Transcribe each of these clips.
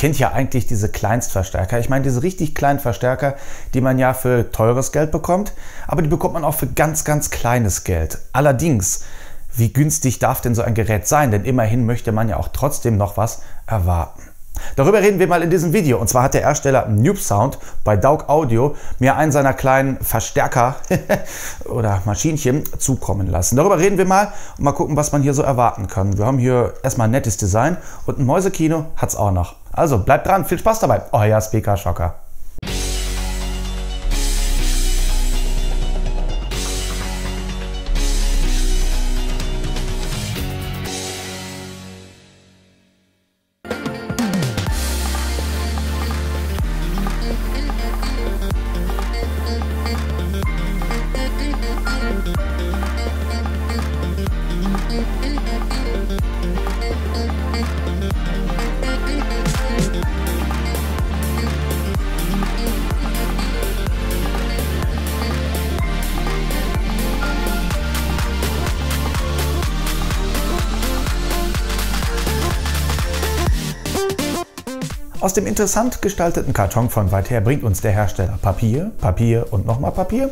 kennt ja eigentlich diese Kleinstverstärker. Ich meine, diese richtig kleinen Verstärker, die man ja für teures Geld bekommt, aber die bekommt man auch für ganz, ganz kleines Geld. Allerdings, wie günstig darf denn so ein Gerät sein? Denn immerhin möchte man ja auch trotzdem noch was erwarten. Darüber reden wir mal in diesem Video. Und zwar hat der Hersteller Noob Sound bei Daug Audio mir einen seiner kleinen Verstärker oder Maschinchen zukommen lassen. Darüber reden wir mal und mal gucken, was man hier so erwarten kann. Wir haben hier erstmal ein nettes Design und ein Mäusekino hat es auch noch. Also bleibt dran, viel Spaß dabei. Euer Speaker Schocker. Aus dem interessant gestalteten Karton von weit her bringt uns der Hersteller Papier, Papier und nochmal Papier,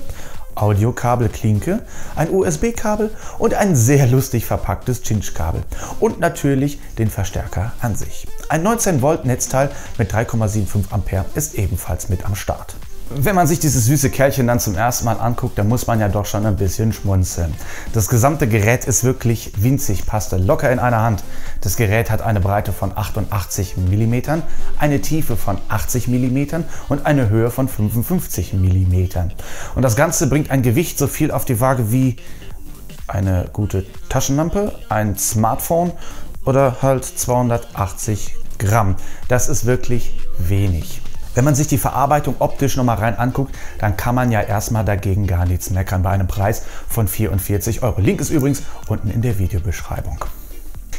Audiokabel, Klinke, ein USB-Kabel und ein sehr lustig verpacktes Cinch-Kabel und natürlich den Verstärker an sich. Ein 19 Volt Netzteil mit 3,75 Ampere ist ebenfalls mit am Start. Wenn man sich dieses süße Kerlchen dann zum ersten Mal anguckt, dann muss man ja doch schon ein bisschen schmunzeln. Das gesamte Gerät ist wirklich winzig, passt locker in einer Hand. Das Gerät hat eine Breite von 88 mm, eine Tiefe von 80 mm und eine Höhe von 55 mm. Und das Ganze bringt ein Gewicht so viel auf die Waage wie eine gute Taschenlampe, ein Smartphone oder halt 280 Gramm. Das ist wirklich wenig. Wenn man sich die Verarbeitung optisch nochmal rein anguckt, dann kann man ja erstmal dagegen gar nichts meckern bei einem Preis von 44 Euro. Link ist übrigens unten in der Videobeschreibung.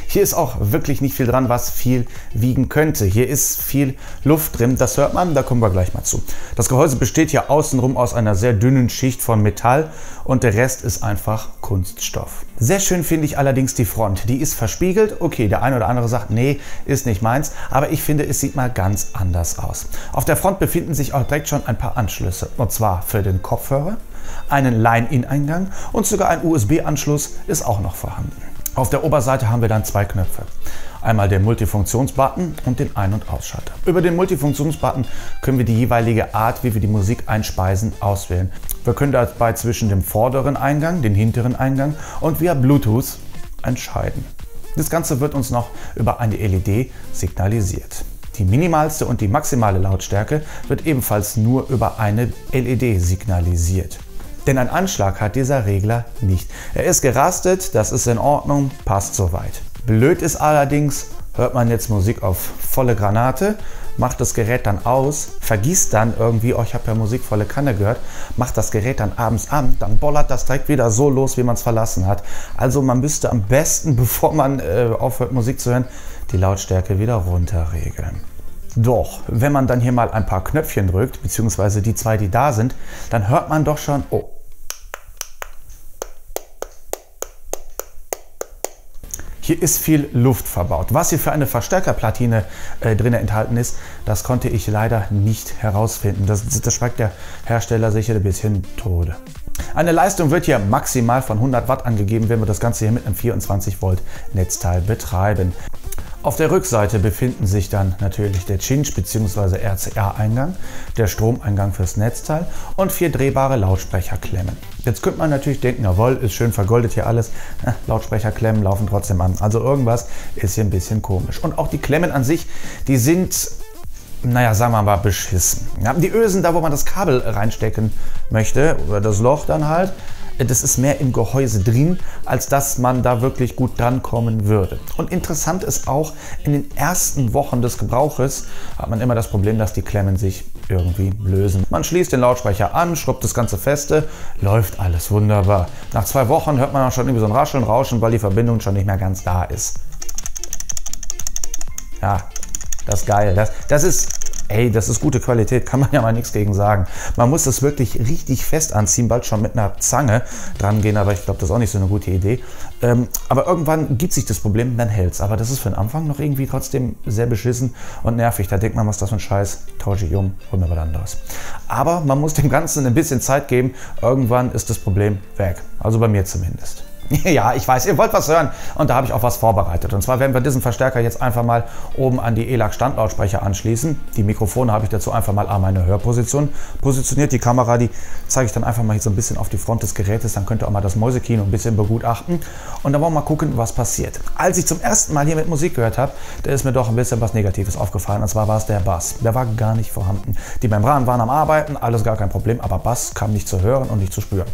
Hier ist auch wirklich nicht viel dran, was viel wiegen könnte. Hier ist viel Luft drin, das hört man, da kommen wir gleich mal zu. Das Gehäuse besteht ja außenrum aus einer sehr dünnen Schicht von Metall und der Rest ist einfach Kunststoff. Sehr schön finde ich allerdings die Front. Die ist verspiegelt. Okay, der eine oder andere sagt, nee, ist nicht meins, aber ich finde, es sieht mal ganz anders aus. Auf der Front befinden sich auch direkt schon ein paar Anschlüsse, und zwar für den Kopfhörer, einen Line-In-Eingang und sogar ein USB-Anschluss ist auch noch vorhanden. Auf der Oberseite haben wir dann zwei Knöpfe. Einmal den Multifunktionsbutton und den Ein- und Ausschalter. Über den Multifunktionsbutton können wir die jeweilige Art, wie wir die Musik einspeisen, auswählen. Wir können dabei zwischen dem vorderen Eingang, den hinteren Eingang und via Bluetooth entscheiden. Das Ganze wird uns noch über eine LED signalisiert. Die minimalste und die maximale Lautstärke wird ebenfalls nur über eine LED signalisiert. Denn einen Anschlag hat dieser Regler nicht. Er ist gerastet, das ist in Ordnung, passt soweit. Blöd ist allerdings, hört man jetzt Musik auf volle Granate, macht das Gerät dann aus, vergisst dann irgendwie, oh, ich habe ja Musik volle Kanne gehört, macht das Gerät dann abends an, dann bollert das direkt wieder so los, wie man es verlassen hat. Also man müsste am besten, bevor man aufhört Musik zu hören, die Lautstärke wieder runterregeln. Doch, wenn man dann hier mal ein paar Knöpfchen drückt, beziehungsweise die zwei, die da sind, dann hört man doch schon, oh, hier ist viel Luft verbaut. Was hier für eine Verstärkerplatine drin enthalten ist, das konnte ich leider nicht herausfinden. Das schweigt der Hersteller sicher ein bisschen Tode. Eine Leistung wird hier maximal von 100 Watt angegeben, wenn wir das Ganze hier mit einem 24 Volt Netzteil betreiben. Auf der Rückseite befinden sich dann natürlich der Cinch bzw. RCA-Eingang, der Stromeingang fürs Netzteil und 4 drehbare Lautsprecherklemmen. Jetzt könnte man natürlich denken, jawohl, ist schön vergoldet hier alles, Lautsprecherklemmen laufen trotzdem an. Also irgendwas ist hier ein bisschen komisch. Und auch die Klemmen an sich, die sind, naja, sagen wir mal, beschissen. Ja, die Ösen, da wo man das Kabel reinstecken möchte, oder das Loch dann halt, das ist mehr im Gehäuse drin, als dass man da wirklich gut drankommen würde. Und interessant ist auch, in den ersten Wochen des Gebrauches hat man immer das Problem, dass die Klemmen sich irgendwie lösen. Man schließt den Lautsprecher an, schrubbt das Ganze feste, läuft alles wunderbar. Nach 2 Wochen hört man auch schon irgendwie so ein Rascheln, Rauschen, weil die Verbindung schon nicht mehr ganz da ist. Ja, das ist geil. Das ist Ey, das ist gute Qualität, kann man ja mal nichts gegen sagen. Man muss das wirklich richtig fest anziehen, bald schon mit einer Zange dran gehen, aber ich glaube, das ist auch nicht so eine gute Idee. Aber irgendwann gibt sich das Problem, dann hält's. Aber das ist für den Anfang noch irgendwie trotzdem sehr beschissen und nervig. Da denkt man, was ist das für ein Scheiß, tausche ich um, hol mir was anderes. Aber man muss dem Ganzen ein bisschen Zeit geben. Irgendwann ist das Problem weg. Also bei mir zumindest. Ja, ich weiß, ihr wollt was hören und da habe ich auch was vorbereitet. Und zwar werden wir diesen Verstärker jetzt einfach mal oben an die ELAC Standlautsprecher anschließen. Die Mikrofone habe ich dazu einfach mal an meine Hörposition positioniert. Die Kamera, die zeige ich dann einfach mal so ein bisschen auf die Front des Gerätes. Dann könnt ihr auch mal das Mäusekino ein bisschen begutachten. Und dann wollen wir mal gucken, was passiert. Als ich zum ersten Mal hier mit Musik gehört habe, da ist mir doch ein bisschen was Negatives aufgefallen. Und zwar war es der Bass. Der war gar nicht vorhanden. Die Membranen waren am Arbeiten, alles gar kein Problem. Aber Bass kam nicht zu hören und nicht zu spüren.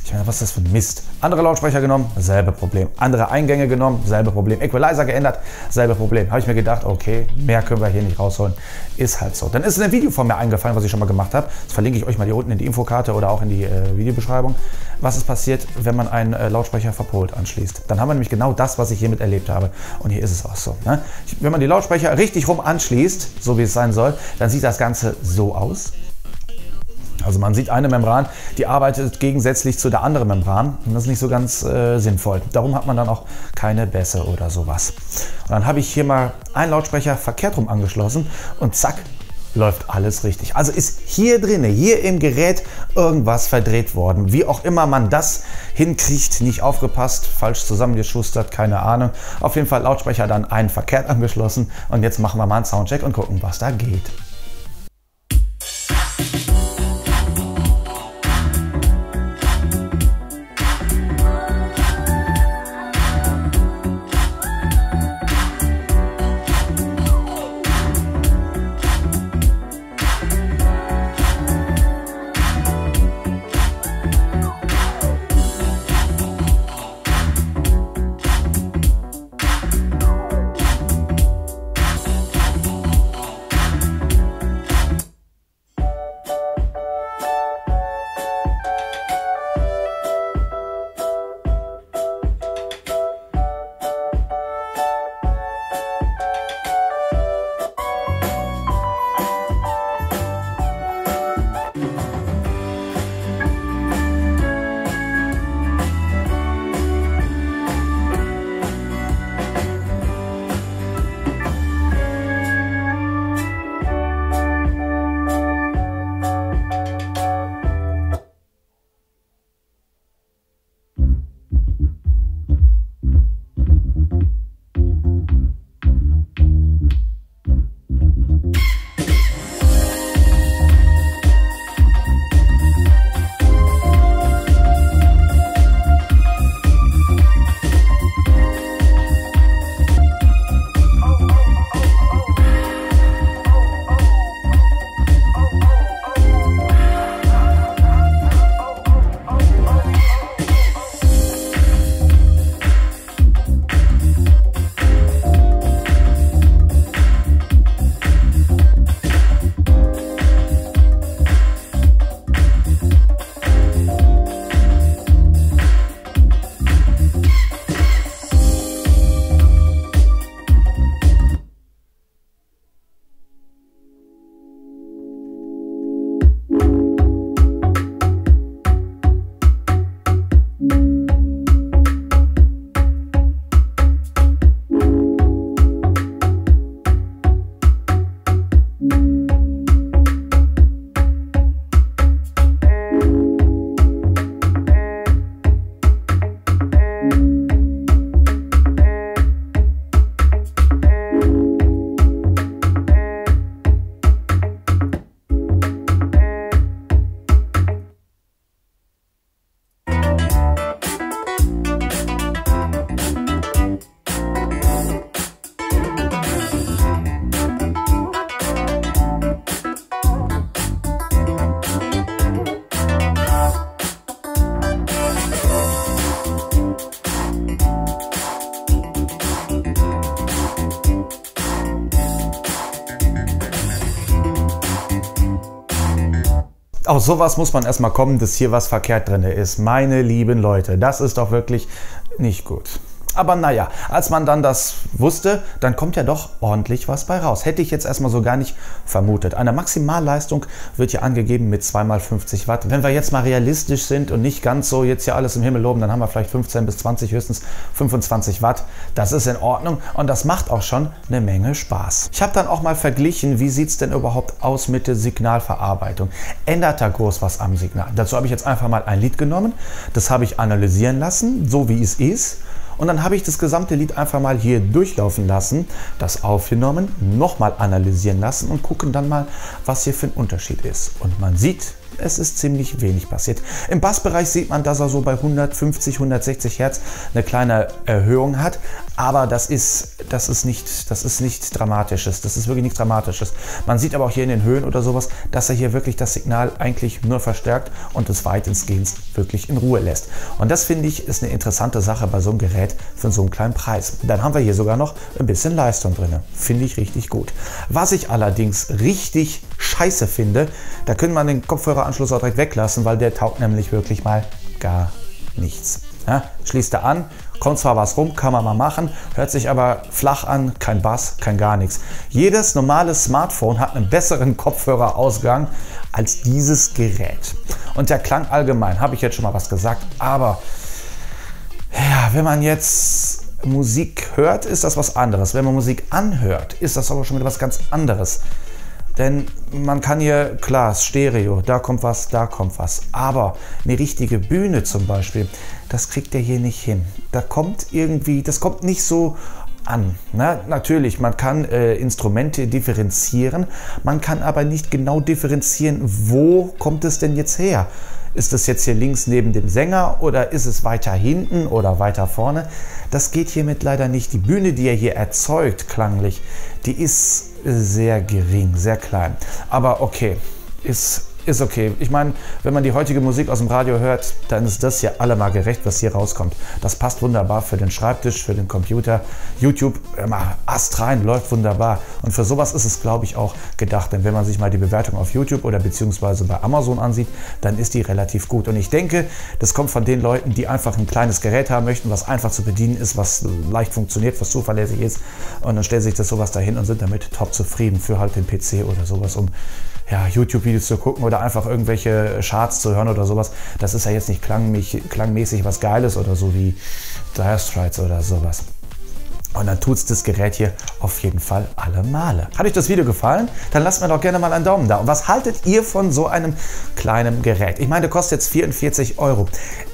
Ich meine, was ist das für ein Mist? Andere Lautsprecher genommen, selbe Problem. Andere Eingänge genommen, selbe Problem. Equalizer geändert, selbe Problem. Habe ich mir gedacht, okay, mehr können wir hier nicht rausholen. Ist halt so. Dann ist ein Video von mir eingefallen, was ich schon mal gemacht habe. Das verlinke ich euch mal hier unten in die Infokarte oder auch in die Videobeschreibung. Was ist passiert, wenn man einen Lautsprecher verpolt anschließt? Dann haben wir nämlich genau das, was ich hiermit erlebt habe. Und hier ist es auch so. Ne? Wenn man die Lautsprecher richtig rum anschließt, so wie es sein soll, dann sieht das Ganze so aus. Also man sieht eine Membran, die arbeitet gegensätzlich zu der anderen Membran und das ist nicht so ganz sinnvoll. Darum hat man dann auch keine Bässe oder sowas. Und dann habe ich hier mal einen Lautsprecher verkehrt rum angeschlossen und zack, läuft alles richtig. Also ist hier drin, hier im Gerät irgendwas verdreht worden. Wie auch immer man das hinkriegt, nicht aufgepasst, falsch zusammengeschustert, keine Ahnung. Auf jeden Fall Lautsprecher dann einen verkehrt angeschlossen und jetzt machen wir mal einen Soundcheck und gucken, was da geht. Auf sowas muss man erstmal kommen, dass hier was verkehrt drin ist. Meine lieben Leute, das ist doch wirklich nicht gut. Aber naja, als man dann das wusste, dann kommt ja doch ordentlich was bei raus. Hätte ich jetzt erstmal so gar nicht vermutet. Eine Maximalleistung wird hier angegeben mit 2x50 Watt. Wenn wir jetzt mal realistisch sind und nicht ganz so jetzt hier alles im Himmel loben, dann haben wir vielleicht 15 bis 20, höchstens 25 Watt. Das ist in Ordnung und das macht auch schon eine Menge Spaß. Ich habe dann auch mal verglichen, wie sieht es denn überhaupt aus mit der Signalverarbeitung. Ändert da groß was am Signal? Dazu habe ich jetzt einfach mal ein Lied genommen, das habe ich analysieren lassen, so wie es ist. Und dann habe ich das gesamte Lied einfach mal hier durchlaufen lassen, das aufgenommen, nochmal analysieren lassen und gucken dann mal, was hier für ein Unterschied ist. Und man sieht, es ist ziemlich wenig passiert. Im Bassbereich sieht man, dass er so bei 150, 160 Hertz eine kleine Erhöhung hat, aber das ist nicht Dramatisches. Das ist wirklich nichts Dramatisches. Man sieht aber auch hier in den Höhen oder sowas, dass er hier wirklich das Signal eigentlich nur verstärkt und es weitestgehend wirklich in Ruhe lässt. Und das finde ich ist eine interessante Sache bei so einem Gerät für so einen kleinen Preis. Dann haben wir hier sogar noch ein bisschen Leistung drin. Finde ich richtig gut. Was ich allerdings richtig scheiße finde, da können wir den Kopfhöreranschluss auch direkt weglassen, weil der taugt nämlich wirklich mal gar nichts. Ja, schließt er an, kommt zwar was rum, kann man mal machen, hört sich aber flach an, kein Bass, kein gar nichts. Jedes normale Smartphone hat einen besseren Kopfhörerausgang als dieses Gerät. Und der Klang allgemein, habe ich jetzt schon mal was gesagt, aber ja, wenn man jetzt Musik hört, ist das was anderes. Wenn man Musik anhört, ist das aber schon wieder was ganz anderes. Denn man kann hier, klar, Stereo, da kommt was, da kommt was. Aber eine richtige Bühne zum Beispiel, das kriegt er hier nicht hin. Da kommt irgendwie, das kommt nicht so an. Na, natürlich, man kann Instrumente differenzieren, man kann aber nicht genau differenzieren, wo kommt es denn jetzt her. Ist es jetzt hier links neben dem Sänger oder ist es weiter hinten oder weiter vorne? Das geht hiermit leider nicht. Die Bühne, die er hier erzeugt, klanglich, die ist sehr gering, sehr klein. Aber okay, ist okay. Ich meine, wenn man die heutige Musik aus dem Radio hört, dann ist das ja allemal gerecht, was hier rauskommt. Das passt wunderbar für den Schreibtisch, für den Computer. YouTube, Ast rein, läuft wunderbar. Und für sowas ist es, glaube ich, auch gedacht. Denn wenn man sich mal die Bewertung auf YouTube oder beziehungsweise bei Amazon ansieht, dann ist die relativ gut. Und ich denke, das kommt von den Leuten, die einfach ein kleines Gerät haben möchten, was einfach zu bedienen ist, was leicht funktioniert, was zuverlässig ist. Und dann stellen sich das sowas dahin und sind damit top zufrieden für halt den PC oder sowas, um ja, YouTube-Videos zu gucken oder einfach irgendwelche Charts zu hören oder sowas. Das ist ja jetzt nicht klangmäßig was Geiles oder so wie Dire Straits oder sowas. Und dann tut es das Gerät hier auf jeden Fall alle Male. Hat euch das Video gefallen? Dann lasst mir doch gerne mal einen Daumen da. Und was haltet ihr von so einem kleinen Gerät? Ich meine, der kostet jetzt 44 €.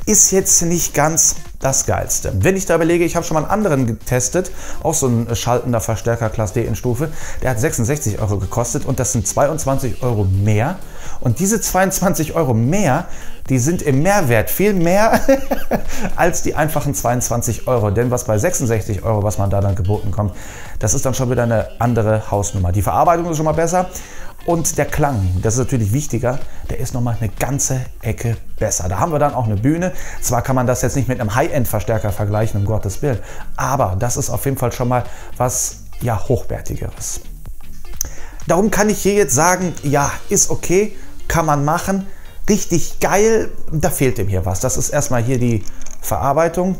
Ist jetzt nicht ganz das Geilste. Wenn ich da überlege, ich habe schon mal einen anderen getestet, auch so ein schaltender Verstärker Class D in Stufe, der hat 66 € gekostet und das sind 22 € mehr. Und diese 22 € mehr, die sind im Mehrwert viel mehr als die einfachen 22 €. Denn was bei 66 €, was man da dann geboten kommt, das ist dann schon wieder eine andere Hausnummer. Die Verarbeitung ist schon mal besser. Und der Klang, das ist natürlich wichtiger, der ist nochmal eine ganze Ecke besser. Da haben wir dann auch eine Bühne. Zwar kann man das jetzt nicht mit einem High-End-Verstärker vergleichen, um Gottes Willen, aber das ist auf jeden Fall schon mal was ja, Hochwertigeres. Darum kann ich hier jetzt sagen, ja, ist okay, kann man machen. Richtig geil, da fehlt ihm hier was. Das ist erstmal hier die Verarbeitung.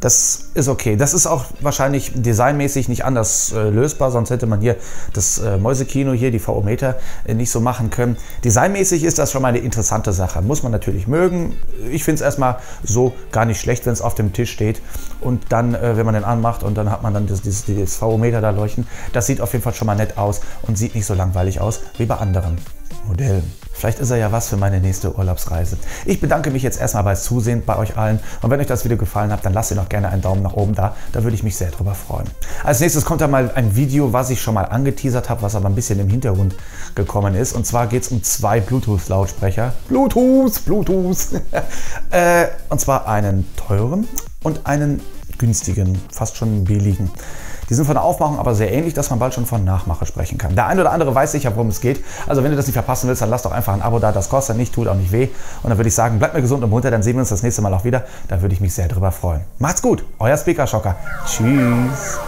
Das ist okay. Das ist auch wahrscheinlich designmäßig nicht anders lösbar, sonst hätte man hier das Mäusekino hier, die VO-Meter, nicht so machen können. Designmäßig ist das schon mal eine interessante Sache. Muss man natürlich mögen. Ich finde es erstmal so gar nicht schlecht, wenn es auf dem Tisch steht. Und dann, wenn man den anmacht und dann hat man dann das VO-Meter da leuchten, das sieht auf jeden Fall schon mal nett aus und sieht nicht so langweilig aus wie bei anderen Modellen. Vielleicht ist er ja was für meine nächste Urlaubsreise. Ich bedanke mich jetzt erstmal beim Zusehen bei euch allen und wenn euch das Video gefallen hat, dann lasst ihr doch gerne einen Daumen nach oben da, da würde ich mich sehr drüber freuen. Als nächstes kommt dann mal ein Video, was ich schon mal angeteasert habe, was aber ein bisschen im Hintergrund gekommen ist, und zwar geht es um zwei Bluetooth-Lautsprecher. Bluetooth! Und zwar einen teuren und einen günstigen, fast schon billigen. Die sind von der Aufmachung aber sehr ähnlich, dass man bald schon von Nachmache sprechen kann. Der eine oder andere weiß sicher, worum es geht. Also wenn du das nicht verpassen willst, dann lass doch einfach ein Abo da. Das kostet nicht, tut auch nicht weh. Und dann würde ich sagen, bleibt mir gesund und munter, dann sehen wir uns das nächste Mal auch wieder. Da würde ich mich sehr drüber freuen. Macht's gut, euer Speaker Schocker. Tschüss.